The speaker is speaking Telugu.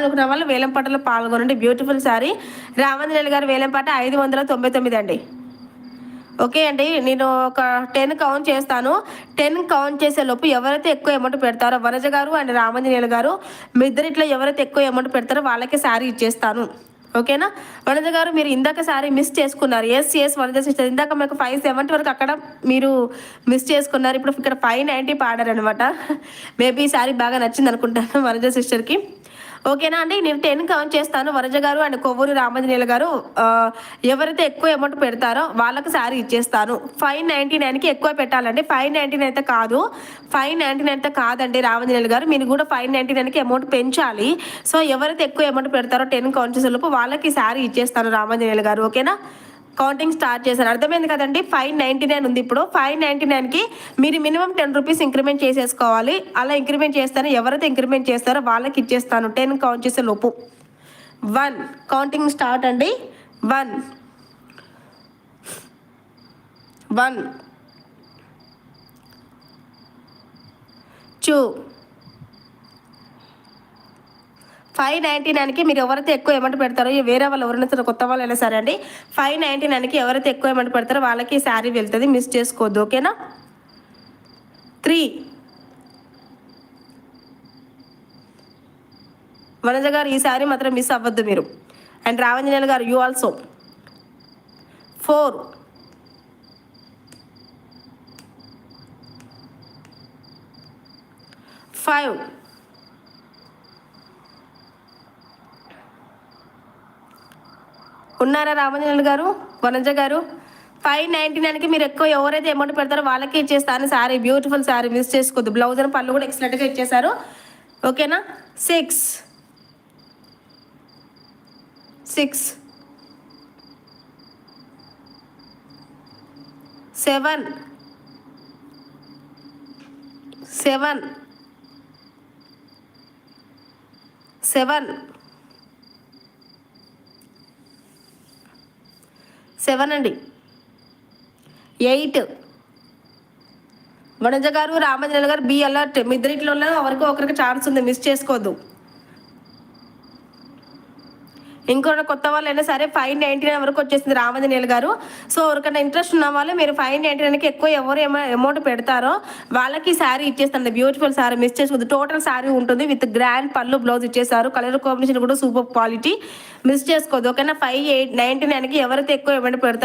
పెట్టాలనుకున్న వాళ్ళు వేలం పాటలో పాల్గొనండి. బ్యూటిఫుల్ శారీ. రామాంజనేయులు గారు వేలం పాట 599 అండి. ఓకే అండి, నేను ఒక 10 కౌంట్ చేస్తాను. 10 కౌంట్ చేసే లోపు ఎవరైతే ఎక్కువ అమౌంట్ పెడతారో వనజ గారు అండ్ రామాంజనేయులు గారు మీ ఇద్దరిట్లో ఎవరైతే ఎక్కువ అమౌంట్ పెడతారో వాళ్ళకి శారీ ఇచ్చేస్తాను. ఓకేనా? వనజ గారు మీరు ఇందాక శారీ మిస్ చేసుకున్నారు. ఎస్ వనజ సిస్టర్, ఇందాక మీకు 570 వరకు అక్కడ మీరు మిస్ చేసుకున్నారు. ఇప్పుడు ఇక్కడ 590 పాడారనమాట. మేబీ ఈ శారీ బాగా నచ్చింది అనుకుంటాను వనజ సిస్టర్కి. ఓకేనా అండి, నేను 10 కౌంట్ చేస్తాను. వనజ గారు అండ్ కొవ్వూరు రామాంజనేయులు గారు ఎవరైతే ఎక్కువ అమౌంట్ పెడతారో వాళ్ళకి శారీ ఇచ్చేస్తాను. 599కి ఎక్కువ పెట్టాలండి. 599 అయితే కాదు, 599 అయితే కాదండి రామాంజనేయులు గారు, మీరు కూడా 599కి అమౌంట్ పెంచాలి. సో ఎవరైతే ఎక్కువ అమౌంట్ పెడతారో 10 కౌంట్ చేసే లోపు వాళ్ళకి శారీ ఇచ్చేస్తాను రామాంజనేయులు గారు. ఓకేనా? కౌంటింగ్ స్టార్ట్ చేశాను, అర్థమైంది కదండి. 599 ఉంది. ఇప్పుడు 599కి మీరు మినిమం 10 రూపీస్ ఇంక్రిమెంట్ చేసేసుకోవాలి. అలా ఇంక్రిమెంట్ చేస్తాను, ఎవరైతే ఇంక్రిమెంట్ చేస్తారో వాళ్ళకి ఇచ్చేస్తాను 10 కౌంట్ చేసే లోపు. 1 కౌంటింగ్ స్టార్ట్ అండి. 1 1 2 599కి మీరు ఎవరైతే ఎక్కువ అమౌంట్ పెడతారో, వేరే వాళ్ళు ఎవరైనా సరే కొత్త వాళ్ళు అయినా సరే అండి, 599కి ఎవరైతే ఎక్కువ అమౌంట్ పెడతారో వాళ్ళకి శారీ వెళ్తుంది, మిస్ చేసుకోవద్దు. ఓకేనా? 3 వనజ గారు ఈ శారీ మాత్రం మిస్ అవ్వద్దు మీరు. అండ్ రామాంజనేయులు గారు యూ ఆల్సో. 4 5 ఉన్నారా రామాంజనేయులు గారు, వనజ గారు? 599కి మీరు ఎక్కువ ఎవరైతే అమౌంట్ పెడతారో వాళ్ళకి ఇచ్చేస్తాను శారీ. బ్యూటిఫుల్ శారీ, మిస్ చేసుకోవద్దు. బ్లౌజ్ అని పళ్ళు కూడా ఎక్సలెంట్గా ఇచ్చేసారు. ఓకేనా? 6 7 అండి. 8 వనజ గారు, రామాంజనేయులు గారు బి అలర్ట్. మీ ఇద్దరిట్లో ఎవరికి ఒకరికి ఛాన్స్ ఉంది, మిస్ చేసుకోవద్దు. ఇంకొక కొత్త వాళ్ళు అయినా సరే 599 వరకు వచ్చేసింది రామాంజనేయులు గారు. సో ఎవరికైనా ఇంట్రెస్ట్ ఉన్న వాళ్ళు మీరు 599కి ఎక్కువ ఎవరు అమౌంట్ పెడతారో వాళ్ళకి శారీ ఇచ్చేస్తాను. బ్యూటిఫుల్ శారీ, మిస్ చేసుకోవద్దు. టోటల్ శారీ ఉంటుంది విత్ గ్రాండ్ పళ్ళు, బ్లౌజ్ ఇచ్చేసారు. కలర్ కాంబినేషన్ కూడా సూపర్ క్వాలిటీ, మిస్ చేసుకోవద్దు. ఓకేనా? 599కి ఎవరైతే ఎక్కువ అమౌంట్ పెడతారో